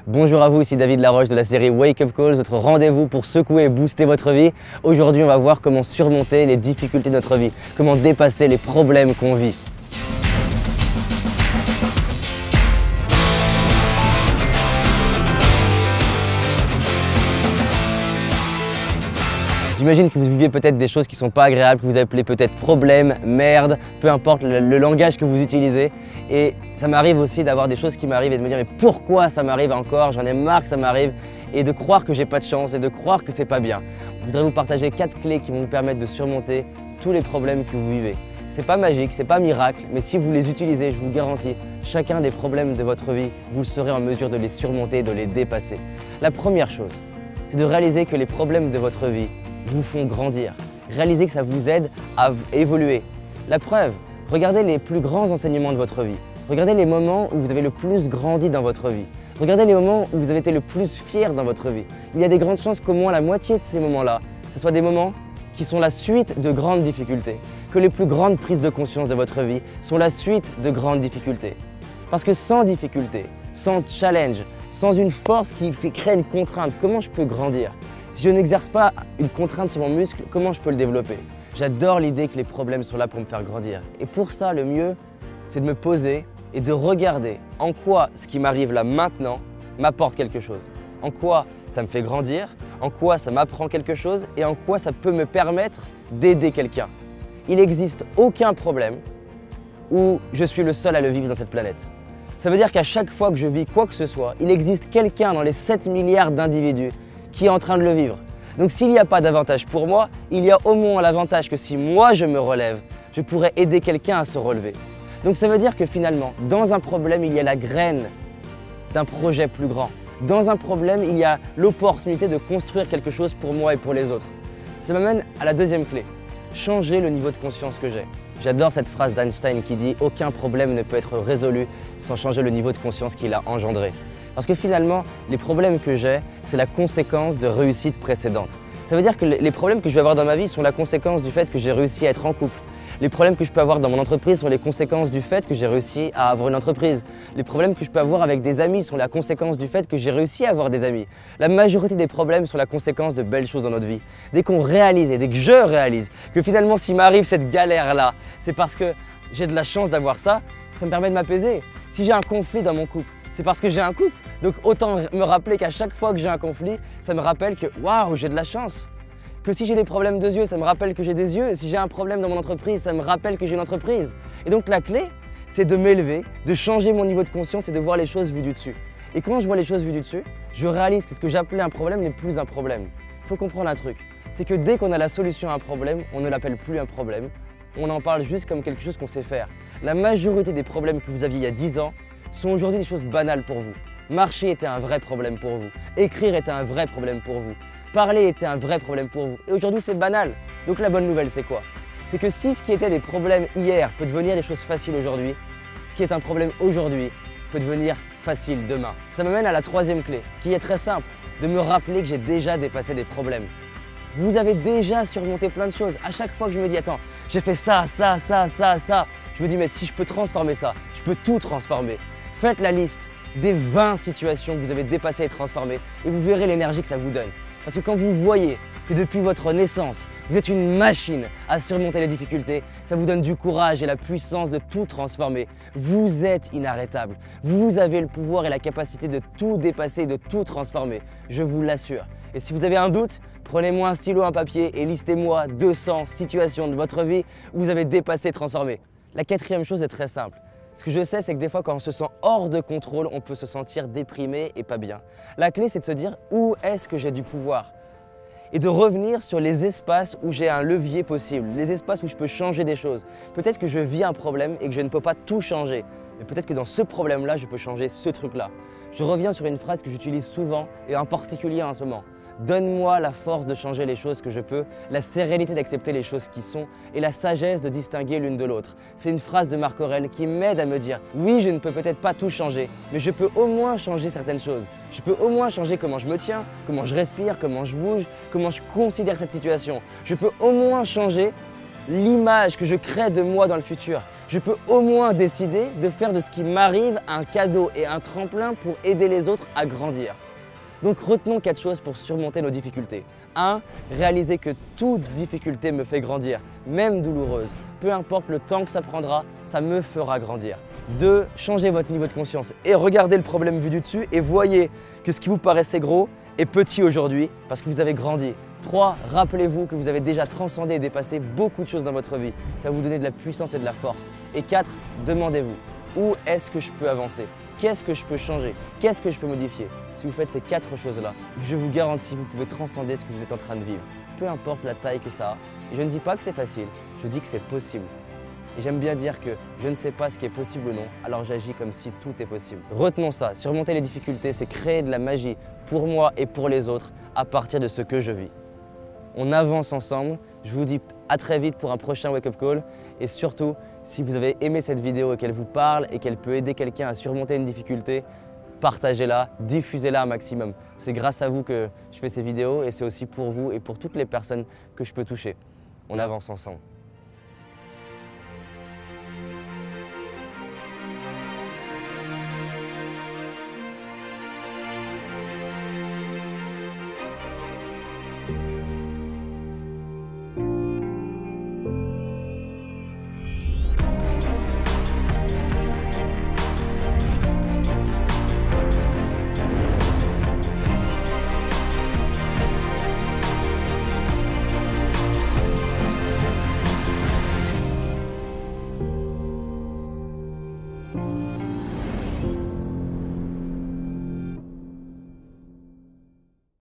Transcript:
Bonjour à vous, ici David Laroche de la série Wake Up Calls, votre rendez-vous pour secouer et booster votre vie. Aujourd'hui, on va voir comment surmonter les difficultés de notre vie, comment dépasser les problèmes qu'on vit. J'imagine que vous vivez peut-être des choses qui ne sont pas agréables, que vous appelez peut-être problème, merde, peu importe le langage que vous utilisez. Et ça m'arrive aussi d'avoir des choses qui m'arrivent et de me dire mais pourquoi ça m'arrive encore, j'en ai marre que ça m'arrive, et de croire que j'ai pas de chance et de croire que c'est pas bien. Je voudrais vous partager 4 clés qui vont vous permettre de surmonter tous les problèmes que vous vivez. C'est pas magique, c'est pas miracle, mais si vous les utilisez, je vous garantis, chacun des problèmes de votre vie, vous serez en mesure de les surmonter, de les dépasser. La première chose, c'est de réaliser que les problèmes de votre vie vous font grandir. Réalisez que ça vous aide à évoluer. La preuve, regardez les plus grands enseignements de votre vie. Regardez les moments où vous avez le plus grandi dans votre vie. Regardez les moments où vous avez été le plus fier dans votre vie. Il y a des grandes chances qu'au moins la moitié de ces moments-là, ce soit des moments qui sont la suite de grandes difficultés. Que les plus grandes prises de conscience de votre vie sont la suite de grandes difficultés. Parce que sans difficulté, sans challenge, sans une force qui crée une contrainte, comment je peux grandir ? Si je n'exerce pas une contrainte sur mon muscle, comment je peux le développer? J'adore l'idée que les problèmes sont là pour me faire grandir. Et pour ça, le mieux, c'est de me poser et de regarder en quoi ce qui m'arrive là maintenant m'apporte quelque chose. En quoi ça me fait grandir, en quoi ça m'apprend quelque chose et en quoi ça peut me permettre d'aider quelqu'un. Il n'existe aucun problème où je suis le seul à le vivre dans cette planète. Ça veut dire qu'à chaque fois que je vis quoi que ce soit, il existe quelqu'un dans les 7 milliards d'individus qui est en train de le vivre. Donc s'il n'y a pas d'avantage pour moi, il y a au moins l'avantage que si moi je me relève, je pourrais aider quelqu'un à se relever. Donc ça veut dire que finalement, dans un problème, il y a la graine d'un projet plus grand. Dans un problème, il y a l'opportunité de construire quelque chose pour moi et pour les autres. Ça m'amène à la deuxième clé, changer le niveau de conscience que j'ai. J'adore cette phrase d'Einstein qui dit « Aucun problème ne peut être résolu sans changer le niveau de conscience qu'il a engendré ». Parce que finalement, les problèmes que j'ai, c'est la conséquence de réussites précédentes. Ça veut dire que les problèmes que je vais avoir dans ma vie sont la conséquence du fait que j'ai réussi à être en couple. Les problèmes que je peux avoir dans mon entreprise sont les conséquences du fait que j'ai réussi à avoir une entreprise. Les problèmes que je peux avoir avec des amis sont la conséquence du fait que j'ai réussi à avoir des amis. La majorité des problèmes sont la conséquence de belles choses dans notre vie. Dès qu'on réalise et dès que je réalise que finalement s'il m'arrive cette galère-là, c'est parce que j'ai de la chance d'avoir ça, ça me permet de m'apaiser. Si j'ai un conflit dans mon couple, c'est parce que j'ai un couple. Donc autant me rappeler qu'à chaque fois que j'ai un conflit, ça me rappelle que waouh, j'ai de la chance. Que si j'ai des problèmes de yeux, ça me rappelle que j'ai des yeux. Si j'ai un problème dans mon entreprise, ça me rappelle que j'ai une entreprise. Et donc la clé, c'est de m'élever, de changer mon niveau de conscience et de voir les choses vues du dessus. Et quand je vois les choses vues du dessus, je réalise que ce que j'appelais un problème n'est plus un problème. Il faut comprendre un truc, c'est que dès qu'on a la solution à un problème, on ne l'appelle plus un problème. On en parle juste comme quelque chose qu'on sait faire. La majorité des problèmes que vous aviez il y a 10 ans sont aujourd'hui des choses banales pour vous. Marcher était un vrai problème pour vous. Écrire était un vrai problème pour vous. Parler était un vrai problème pour vous. Et aujourd'hui, c'est banal. Donc la bonne nouvelle, c'est quoi? C'est que si ce qui était des problèmes hier peut devenir des choses faciles aujourd'hui, ce qui est un problème aujourd'hui peut devenir facile demain. Ça m'amène à la troisième clé, qui est très simple, de me rappeler que j'ai déjà dépassé des problèmes. Vous avez déjà surmonté plein de choses. À chaque fois que je me dis, attends, j'ai fait ça, je me dis, mais si je peux transformer ça, je peux tout transformer. Faites la liste des 20 situations que vous avez dépassées et transformées et vous verrez l'énergie que ça vous donne. Parce que quand vous voyez que depuis votre naissance, vous êtes une machine à surmonter les difficultés, ça vous donne du courage et la puissance de tout transformer. Vous êtes inarrêtable. Vous avez le pouvoir et la capacité de tout dépasser, de tout transformer. Je vous l'assure. Et si vous avez un doute, prenez-moi un stylo, un papier et listez-moi 200 situations de votre vie où vous avez dépassé et transformé. La quatrième chose est très simple. Ce que je sais, c'est que des fois, quand on se sent hors de contrôle, on peut se sentir déprimé et pas bien. La clé, c'est de se dire où est-ce que j'ai du pouvoir et de revenir sur les espaces où j'ai un levier possible, les espaces où je peux changer des choses. Peut-être que je vis un problème et que je ne peux pas tout changer, mais peut-être que dans ce problème-là, je peux changer ce truc-là. Je reviens sur une phrase que j'utilise souvent et en particulier en ce moment. Donne-moi la force de changer les choses que je peux, la sérénité d'accepter les choses qui sont et la sagesse de distinguer l'une de l'autre. C'est une phrase de Marc Aurèle qui m'aide à me dire « Oui, je ne peux peut-être pas tout changer, mais je peux au moins changer certaines choses. Je peux au moins changer comment je me tiens, comment je respire, comment je bouge, comment je considère cette situation. Je peux au moins changer l'image que je crée de moi dans le futur. je peux au moins décider de faire de ce qui m'arrive un cadeau et un tremplin pour aider les autres à grandir. Donc retenons 4 choses pour surmonter nos difficultés. 1. Réaliser que toute difficulté me fait grandir, même douloureuse. Peu importe le temps que ça prendra, ça me fera grandir. 2. Changez votre niveau de conscience et regardez le problème vu du dessus et voyez que ce qui vous paraissait gros est petit aujourd'hui parce que vous avez grandi. 3. Rappelez-vous que vous avez déjà transcendé et dépassé beaucoup de choses dans votre vie. Ça va vous donner de la puissance et de la force. Et 4. Demandez-vous, où est-ce que je peux avancer? Qu'est-ce que je peux changer? Qu'est-ce que je peux modifier? Si vous faites ces 4 choses-là, je vous garantis, vous pouvez transcender ce que vous êtes en train de vivre. Peu importe la taille que ça a. Et je ne dis pas que c'est facile, je dis que c'est possible. Et j'aime bien dire que je ne sais pas ce qui est possible ou non, alors j'agis comme si tout est possible. Retenons ça, surmonter les difficultés, c'est créer de la magie pour moi et pour les autres à partir de ce que je vis. On avance ensemble, je vous dis à très vite pour un prochain Wake Up Call et surtout, si vous avez aimé cette vidéo et qu'elle vous parle et qu'elle peut aider quelqu'un à surmonter une difficulté, partagez-la, diffusez-la un maximum. C'est grâce à vous que je fais ces vidéos et c'est aussi pour vous et pour toutes les personnes que je peux toucher. On avance ensemble.